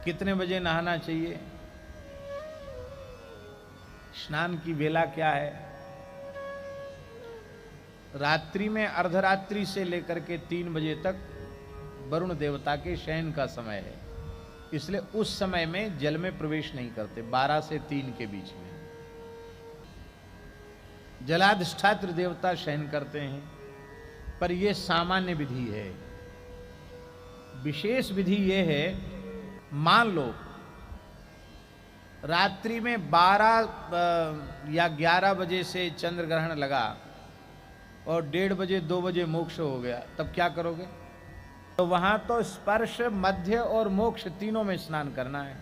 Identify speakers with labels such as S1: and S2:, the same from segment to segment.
S1: कितने बजे नहाना चाहिए, स्नान की वेला क्या है। रात्रि में अर्धरात्रि से लेकर के 3 बजे तक वरुण देवता के शयन का समय है, इसलिए उस समय में जल में प्रवेश नहीं करते। 12 से 3 के बीच में जलाधिष्ठात्र देवता शयन करते हैं, पर यह सामान्य विधि है। विशेष विधि यह है, मान लो रात्रि में 12 या 11 बजे से चंद्र ग्रहण लगा और 1:30 बजे 2 बजे मोक्ष हो गया, तब क्या करोगे। तो वहां तो स्पर्श, मध्य और मोक्ष तीनों में स्नान करना है।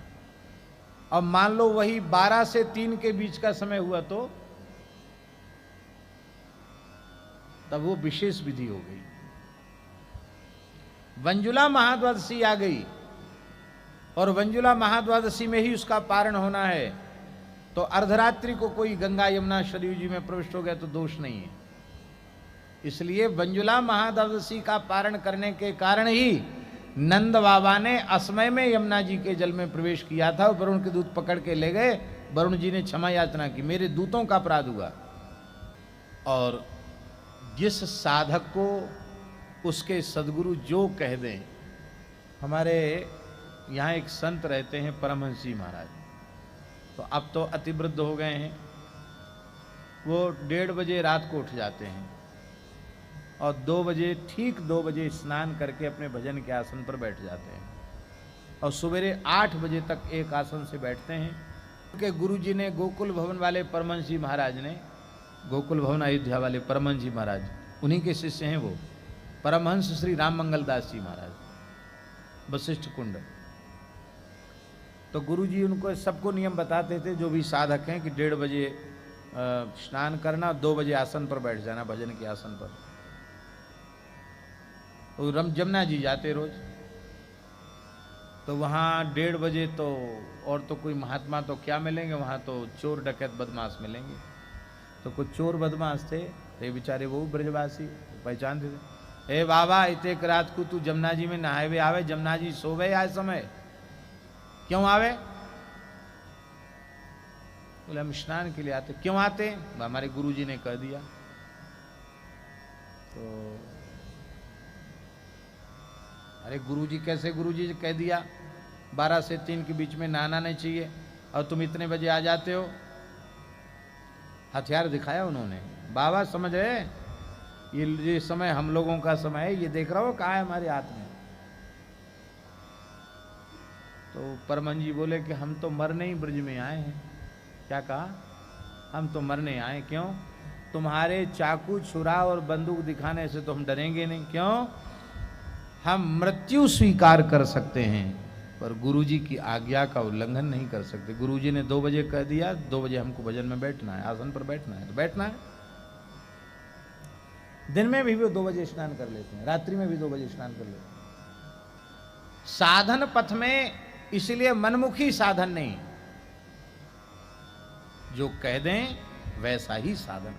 S1: और मान लो वही 12 से 3 के बीच का समय हुआ, तो तब वो विशेष विधि हो गई। वंजुला महाद्वादशी आ गई और वंजुला महाद्वादशी में ही उसका पारण होना है, तो अर्धरात्रि को कोई गंगा यमुना सरयू जी में प्रविष्ट हो गया तो दोष नहीं है। इसलिए वंजुला महाद्वादशी का पारण करने के कारण ही नंद बाबा ने असमय में यमुना जी के जल में प्रवेश किया था। वरुण के दूत पकड़ के ले गए, वरुण जी ने क्षमा याचना की, मेरे दूतों का अपराध हुआ। और जिस साधक को उसके सदगुरु जो कह दें, हमारे यहाँ एक संत रहते हैं परमहंस जी महाराज, तो अब तो अतिवृद्ध हो गए हैं। वो 1:30 बजे रात को उठ जाते हैं और 2 बजे, ठीक 2 बजे स्नान करके अपने भजन के आसन पर बैठ जाते हैं और सवेरे 8 बजे तक एक आसन से बैठते हैं। उनके गुरु जी ने, गोकुल भवन वाले परमहंस जी महाराज ने, गोकुल भवन अयोध्या वाले परमहंस जी महाराज, उन्हीं के शिष्य हैं वो, परमहंस श्री राम मंगल दास जी महाराज, वशिष्ठ कुंड। तो गुरु जी उनको सबको नियम बताते थे, जो भी साधक हैं, कि 1:30 बजे स्नान करना, 2 बजे आसन पर बैठ जाना, भजन के आसन पर। तो जमुना जी जाते रोज, तो वहाँ 1:30 बजे तो और तो कोई महात्मा तो क्या मिलेंगे, वहाँ तो चोर डकैत बदमाश मिलेंगे। तो कुछ चोर बदमाश थे, तो ये बेचारे वो ब्रजवासी पहचानते थे। ए बाबा, इतने रात को तू जमुना जी में नहाए हुए आवे, जमुना जी सोवे आए समय, क्यों आवे। बोले हम स्नान के लिए आते। क्यों आते, हमारे गुरु जी ने कह दिया। तो अरे गुरुजी, कैसे गुरुजी कह दिया 12 से 3 के बीच में नहाना नहीं चाहिए और तुम इतने बजे आ जाते हो। हथियार दिखाया उन्होंने, बाबा समझ रहे, ये समय हम लोगों का समय है, ये देख रहा हो कहाँ है हमारे हाथ में। तो परमहंस जी बोले कि हम तो मरने ही ब्रज में आए हैं। क्या कहा, हम तो मरने आए। क्यों, तुम्हारे चाकू, छुरा और बंदूक दिखाने से तो हम डरेंगे नहीं। क्यों, हम मृत्यु स्वीकार कर सकते हैं पर गुरुजी की आज्ञा का उल्लंघन नहीं कर सकते। गुरुजी ने 2 बजे कह दिया, 2 बजे हमको भजन में बैठना है, आसन पर बैठना है तो बैठना है। दिन में भी वो 2 बजे स्नान कर लेते हैं, रात्रि में भी 2 बजे स्नान कर लेते हैं। साधन पथ में इसलिए मनमुखी साधन नहीं, जो कह दें वैसा ही साधन।